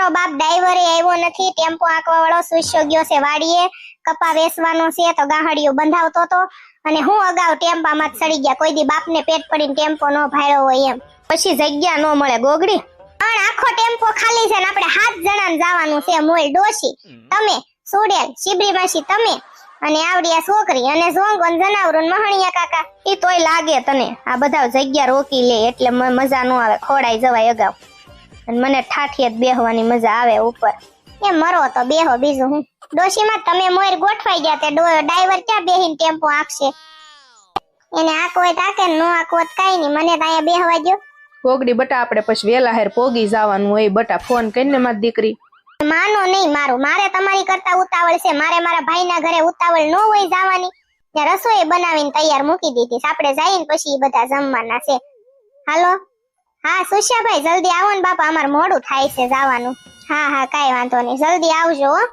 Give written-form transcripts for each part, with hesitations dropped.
તારો બાપ ડ્રાઈવરે આવ્યો નથી, ટેમ્પો આંકવા વાળો સુસ્યો ગયો છે વાડીએ, કપા વેસવાનો છે તો ગાહડીઓ બંધાવતો તો, અને હું અગાઉ ટેમ્પામાં જ સડી ગયા. કોઈ દી બાપને પેટ પડીને ટેમ્પો નો ભાડ્યો હોય એમ. પછી જગ્યા નો મળે ગોગડી. પણ આખો ટેમ્પો ખાલી છે ને આપણે 7 જણાને જવાનું છે. મોલ ડોશી, તમે, સુડેલ, શિબરી માસી, તમે અને આવડિયા છોકરી અને ઝોંગો ને જનાવરું મહણિયા કાકા. ઈ તોય લાગે તને આ બધા જગ્યા રોકી લે એટલે મજા નો આવે, ખોડાઈ જવાય અગાઉ. અને મને ઠાઠીએ જ બેહવાની મજા આવે ઉપર. એ મરો તો બેહો, બીજું હું. ડોશીમાં તમે મોર ગોઠવાઈ ગયા તે ડ્રાઈવર ક્યાં બેહીને ટેમ્પો આંકશે? એને આંકો હોય તાકે નો આંકો હોય કાઈ નહીં, મને તો અહીંયા બેહવા દો. ગોગડી બટા આપણે પછી વેલા હેર પોગી જવાનું હોય. બટા ફોન કરીને મારી દીકરી. માનો નહીં મારું, મારે તમારી કરતા ઉતાવળ છે. મારે મારા ભાઈના ઘરે ઉતાવળ ન હોય જવાની. ત્યાં રસોઈ બનાવીને તૈયાર મૂકી દીધી. આપણે જઈને પછી બધા જમવાના છે. હાલો, હા સુષ્યાભાઈ જલ્દી આવો ને બાપા, અમારે મોડું થાય છે જવાનું. હા હા કાઈ વાંધો નહીં, જલ્દી આવજો હો.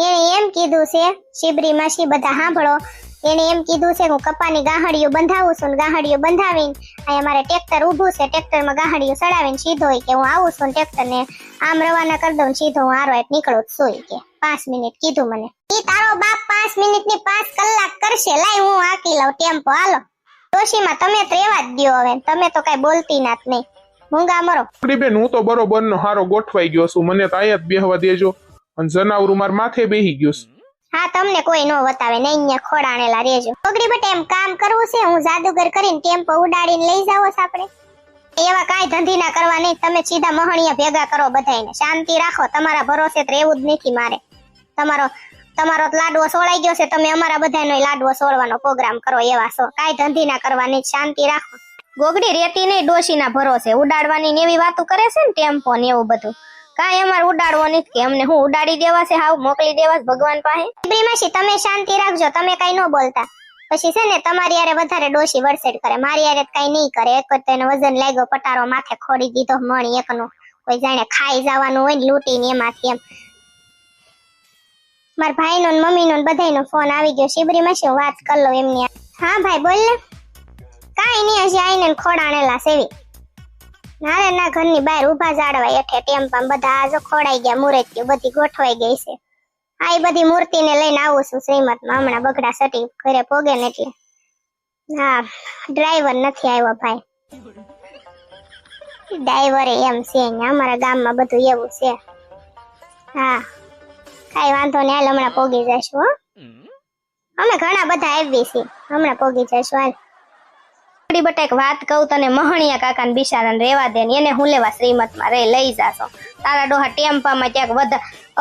એને એમ કીધું છે, શિબરી માસી બધા સાંભળો, એને એમ કીધું છે હું કપાની ગાહડીઓ બંધાવું છું ને ગાહડીઓ બંધાવીને અહીંયા મારે ટ્રેક્ટર ઊભું છે, ટ્રેક્ટરમાં ગાહડીઓ ચડાવીને સીધો હોય કે હું આવું છું ને ટ્રેક્ટરને આમ રવાના કરી દઉં સીધો હું આરો એક નીકળું જ છું કે 5 મિનિટ કીધું મને. ઈ તારો બાપ 5 મિનિટની 5 કલાક કરશે. લાય હું આકી લઉં ટેમ્પો. હાલો ડોશીમાં તમે તો રેવા જ દ્યો હવે, તમે તો કઈ બોલતી ના જ નહીં. મૂંગા મરો. બેન હું તો બરોબર નો હારો ગોઠવાઈ ગયો છું, મને તો આયા જ બેહવા દેજો. અને જનાવરું માર માથે બેહી ગયું. હા તમને કોઈ નો વતાવે નહીં, અહીંયા ખોડાણેલા રહેજો. છોકરી બટે એમ કામ કરવું છે, હું જાદુગર કરીને ટેમ્પો ઉડાડીને લઈ જાવો છે આપણે. એવા કાઈ ધંધી ના કરવા નહીં, તમે સીધા મહણિયા ભેગા કરો બધાઈને. શાંતિ રાખો, તમારા ભરોસે તો રહેવું જ નથી મારે. તમારો લાડવો સોળાઈ ગયો છે, તમે અમારા બધાનો લાડવો સોળવાનો પ્રોગ્રામ કરો એવા છો. કાઈ ધંધી ના કરવા નહીં, શાંતિ રાખો. ગોગડી રેતી નહીં ડોશીના ભરોસે ઉડાડવાની ને એવી વાતો કરે છે ને ટેમ્પો ને એવું બધું. કાઈ અમારે ઉડાડવો નથી કે અમને હું ઉડાડી દેવા છે, હાવ મોકલી દેવા ભગવાન પાસે. શિબરી માસી તમે શાંતિ રાખજો, તમે કઈ ન બોલતા. પછી છે ને તમારી યારે વધારે ડોશી વરસેડ કરે, મારી યારે કઈ નહીં કરે. એક જ તેનો વજન લાગ્યો, પટારો માથે ખોડી દીધો મણી એકનો. કોઈ જાણે ખાઈ જવાનું હોય ને લૂંટીને એમાંથી એમ. મારા ભાઈનો ને મમ્મીનો ને બધાયનો ફોન આવી ગયો. શિબરી માસી હું વાત કરી લઉં એમની. હા ભાઈ બોલ ને. કાઈ નહીં, હજી આઈને ખોડાણેલા સેવી. નારે ના ઘરની બહાર ઉભા જાડવા એઠે ટેમ્પા બધા આજો ખોડાઈ ગયા. મૂર્તિઓ બધી ગોઠવાઈ ગઈ છે. આ એ બધી મૂર્તિને લઈને આવું છું શ્રીમતમાં. હમણાં બગડા સટી ઘરે પોગે ને એટલે. હા ડ્રાઈવર નથી આવ્યો ભાઈ. ડ્રાઈવરે એમ છે ને અમારા ગામમાં બધું એવું છે. હા કઈ વાંધો નહીં, હાલ હમણાં પોગી જઈશું હો. અમે ઘણા બધા આવી છીએ, હમણાં પોગી જઈશું હાલ. બટ એક વાત કહું તને, મહણિયા કાકાને બિચારાને રેવા દે ને, એને હું લેવા શ્રીમતમાં રે લઈ જાશો. તારા ડોહા ટેમ્પામાં ક્યાંક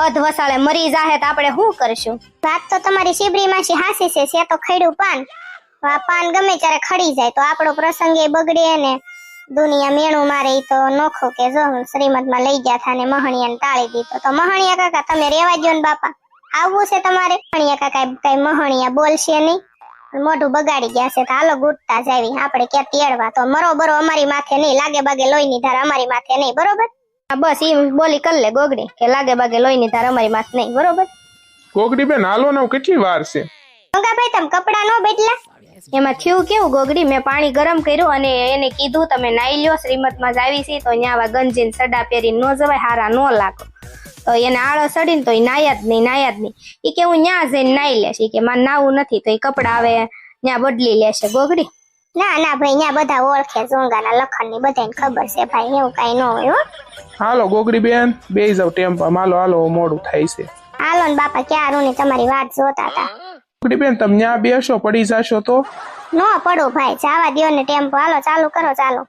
અધ વસાળે મરી જાહે તો આપણે શું કરશું? વાત તો તમારી શિબરી માસી હાસી છે તો ખડ્યું પાન. આ પાન ગમે ત્યારે ખડી જાય તો આપણો પ્રસંગ એ બગડે ને દુનિયા મેણું મારે. ઈ તો નોખો કે જો શ્રીમતમાં લઈ ગયા થા ને મહણિયાને ટાળી દીધો. તો મહણિયા કાકા તમે રેવા દો ને બાપા, આવવું છે તમારે. મહણિયા કાકા કઈ મહણિયા બોલશે નહીં, મોઢું બગાડી ગયા છે તો હાલો ગુટતા જાવી. આપણે ક્યાં તેડવા તો મરો બરો અમારી માથે નહીં, લાગે બાગે લોહીની ધાર અમારી માથે નહીં, બરોબર? બસ ઈ બોલી કર લે ગોગડી કે લાગે બાગે લોહીની ધાર અમારી માથે નહીં, બરોબર? ગોગડી બેન હાલો ને કેટલી વાર છે? ભાઈ તમે કપડા નો બદલા. એમાં થયું કેવું ગોગડી, મેં પાણી ગરમ કર્યું અને એને કીધું તમે નાઈ લ્યો, શ્રીમતમાં જ આવી છે તો ન્યાવા ગંજીને સડા પહેરીને નો જવાય, હારા નો લાગો. તો એને આળો સડીને તો નાયા જ નહીં. ઈ કે હું ન્યા જઈને નાઈ લેશ. ઈ કે મારે નાવું નથી તો ઈ કપડા હવે ન્યા બદલી લેશે ગોગડી. ના ભાઈ ન્યા બધા ઓળખે, ઝોંગાના લખણની બધાને ખબર છે ભાઈ, એવું કઈ ન હોય હો. હાલો ગોગડી બેન બેહી જાવ ટેમ્પામાં. હાલો મોડું થાય છે. હાલો ને બાપા, ક્યારું ની તમારી વાત જોતા હતા. ગોગડી બેન તમે ન્યા બેસો, પડી જાશો તો? નો પડો ભાઈ, જાવા દ્યો ને ટેમ્પો. હાલો ચાલુ કરો, ચાલો.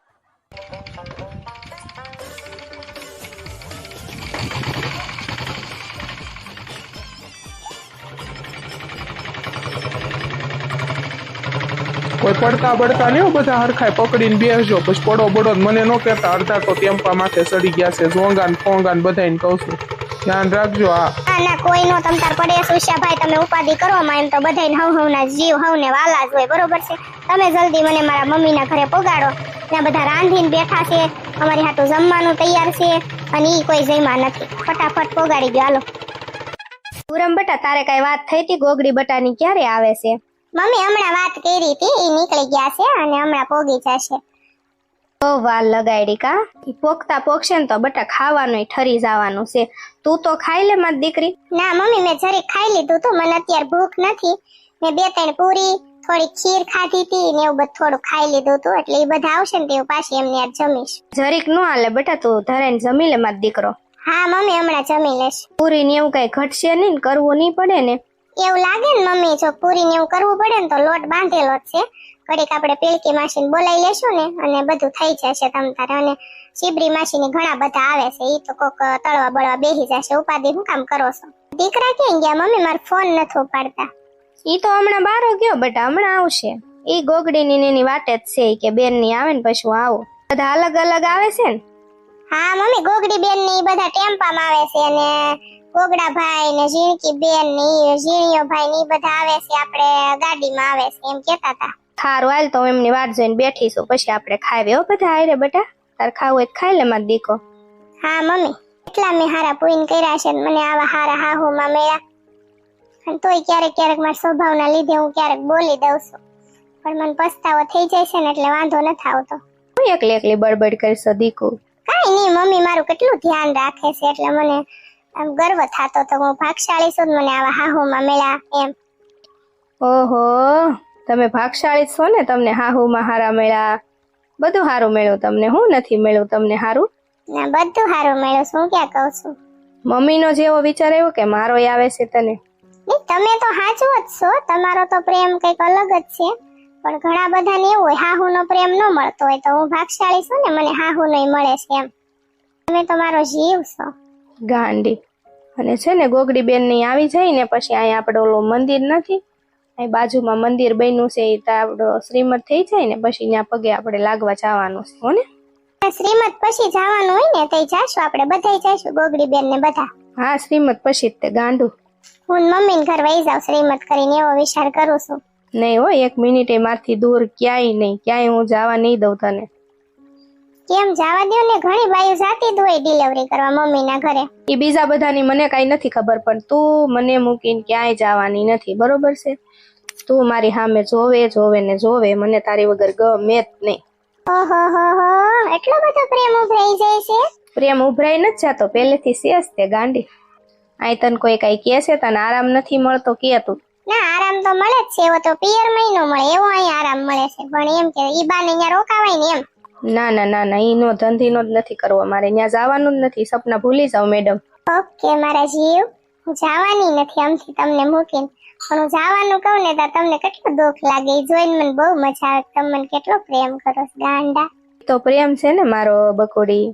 કોઈ પડતા બળતા નહીં, બધા હરખાય પકડીને બેસજો. પછી પડો બડો મને ન કહેતા, અડધા તો ટેમ્પા માથે ચડી ગયા છે. ઝોંગાન ફોંગાન બધાને કહું છું, ધ્યાન રાખજો. હા ના કોઈ નો તમતાર પડે સુષ્યાભાઈ, તમે ઉપાધિ કરો માં. એમ તો બધાને હવના જીવ હવને વાલા જ હોય, બરોબર છે? તમે જલ્દી મને મારા મમ્મીના ઘરે પોગાડો. ત્યાં બધા રાંધીને બેઠા છે, અમારી હાટું જમવાનું તૈયાર છે અને ઈ કોઈ જમ્યા નથી. ફટાફટ પોગાડી ગયો. હાલો પૂરમ બટા, તારે કઈ વાત થઈ હતી ગોગડી બટાની ક્યારે આવે છે? મમ્મી હમણાં વાત કરી હતી, ઈ નીકળી ગયા છે અને હમણાં પોગી જશે. તો વાર લગાડી કા પોકતા પોકશે ને તો બટા ખાવાનું ઠરી જવાનું છે. તું તો ખાઈ લે મારી દીકરી. ના મમ્મી મેં જરીક ખાઈ લીધું તું, મને અત્યારે ભૂખ નથી. મેં 2-3 પૂરી થોડી ખીર ખાધી હતી ને એવું બધું થોડું ખાઈ લીધું તું, એટલે એ બધા આવશે ને તે પાછી એમને યાર જમીશ. જરીક નો હાલે બેટા, તું ધરાઈને જમી લે મારો દીકરો. હા મમ્મી હમણાં જમી લેશ. પૂરી ને એવું કઈ ઘટશે નહીં ને કરવું નહીં પડે ને? એવું લાગે ને મમ્મી, જો પૂરી ને એવું કરવું પડે ને તો લોટ બાંધેલો જ છે. ઘડીક આપણે પેલકી માસીને બોલાવી લેશું ને અને બધું થઈ જશે તમ તારે. અને શીબરી માસીની ઘણા બધા આવે છે, ઈ તો કોક તળવા બળવા બેહી જશે. ઉપાધિ શું કામ કરો છો? દીકરા ક્યાં ગયા મમ્મી? મારો ફોન નથી ઉપાડતા. ઈ તો હમણાં બારો ગયો બેટા, હમણાં આવશે. ઈ ગોગડીની એની વાટે જ છે કે બેન ની આવે ને પછી હું આવું. બધા અલગ અલગ આવે છે ને? હા મમ્મી, ગોગડી બેન ની બધા ટેમ્પામાં આવે છે અને ગોગડા ભાઈ ને ઝીણકી બેન ની ઝીણીયો ભાઈ ની બધા આવે છે, આપણે ગાડીમાં આવે છે એમ કેતા હતા. સારું હાલ, તો એમની વાટ જોઈને બેઠીશું, પછી આપણે ખાવી હો બધા હારે બેટા. તાર ખાવું હોય ખાઈ લે માર દીકો. હા મમ્મી, એટલા મેં હારા પૂઈન કર્યા છે, મને આવા હારા હાહુમાં મળ્યા. અને તોય ક્યારેક ક્યારેક મારા સ્વભાવના લીધે હું ક્યારેક બોલી દઉં છું, પણ મને પસ્તાવો થઈ જાય છે ને એટલે વાંધો નથી આવતો. હું એકલી એકલી બડબડ કરશો દીકુ? કાઈ નહીં મમ્મી, મારું કેટલું ધ્યાન રાખે છે એટલે મને આમ ગર્વ થાતો તો હું ભાગશાળી છું, મને આવા હાહુમાં મળ્યા એમ. ઓહો, તમે ભાગશાળી છો ને, તમને હાહુમાં હારા મળ્યા. બધું હારું મળ્યું તમને, હું નથી મળ્યું તમને હારું? ના બધું હારું મળ્યું, શું ક્યાં કહું છું. મમ્મીનો જેવો વિચાર આવ્યો કે મારો આવે છે તને? તમે તો સાચું જ છો, તમારો તો પ્રેમ કઈક અલગ જ છે, પણ ઘણા બધાને એવું હોય હાહુનો પ્રેમ ન મળતો હોય, તો હું ભાગશાળી છું ને, મને હાહુનો મળે છે એમ. તમે તો મારો જીવ છો. ગાંડી. અને છે ને ગોગડી બેન ની આવી જાય ને પછી અહીંયા આપણે ઓલો મંદિર નથી, અહીં બાજુમાં મંદિર બન્યું છે, એ આપણો શ્રીમત થઈ જાય ને પછી ત્યાં પગે આપણે લાગવા જવાનું છે હો ને? શ્રીમત પછી જવાનું હોય ને તો જાશું આપણે બધાય જાશું, ગોગડી બેન ને બધા. હા શ્રીમત પછી તે ગાંડું. હું મમ્મી ઘર વહી જાવ શ્રીમત કરીને એવો વિચાર કરું છું. નહીં હો, 1 મિનિટે મારથી દૂર ક્યાંય નહીં, ક્યાંય હું જવા નહીં દઉં તને. કેમ જવા દો ને, ઘણી બાઈઓ જાતી જ હોય ડિલિવરી કરવા મમ્મીના ઘરે. એ બીજા બધાની મને કઈ નથી ખબર, પણ તું મને મૂકીને ક્યાંય જવાની નથી, બરોબર છે? તું મારી સામે જોવે જોવે ને જોવે, મને તારી વગર ગમે જ નહીં. ઓહો હો હો, એટલો બધો પ્રેમ ઉભરાઈ જાય છે? પ્રેમ ઉભરાઈ નથી જતો, પહેલેથી શેષ તે ગાંડી. અહીં તને કોઈ કઈ કે છે તને આરામ નથી મળતો કે તું? ના આરામ તો મળે જ છે, એવો તો પિયર મહિનો મળે એવો અહીં આરામ મળે છે, પણ એમ કે ઈ બાને અહીંયા રોકાવાય ને એમ. ના ના ના ના, ઈનો ધંધીનો જ નથી કરવો મારે, ત્યાં જવાનું જ નથી. સપના ભૂલી જાવ મેડમ. ઓકે મારા જીવ, હું જવાની નથી આમથી તમને મૂકીને, પણ હું જવાનું કહું ને તો તમને કેટલું દુઃખ લાગે. એ જોઈને મને બહુ મજા આવે, તમે મને કેટલો પ્રેમ કરો ગાંડા. તો પ્રેમ છે ને મારો બકોડી.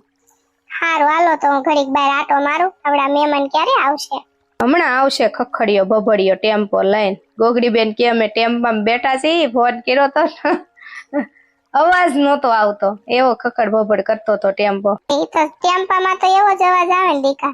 હારું હાલો, તો હું ઘડીક બહાર આટો મારું. આપડા મહેમાન ક્યારે આવશે? હમણાં આવશે, ખખડિયો ભભડિયો ટેમ્પો લઈને. ગોગડી બેન કે અમે ટેમ્પામાં બેઠા છીએ, ફોન કર્યો તો અવાજ નતો આવતો, એવો ખખડ ભભડ કરતો તો ટેમ્પો. એ તો ટેમ્પામાં તો એવો જ અવાજ આવે ને દીકા.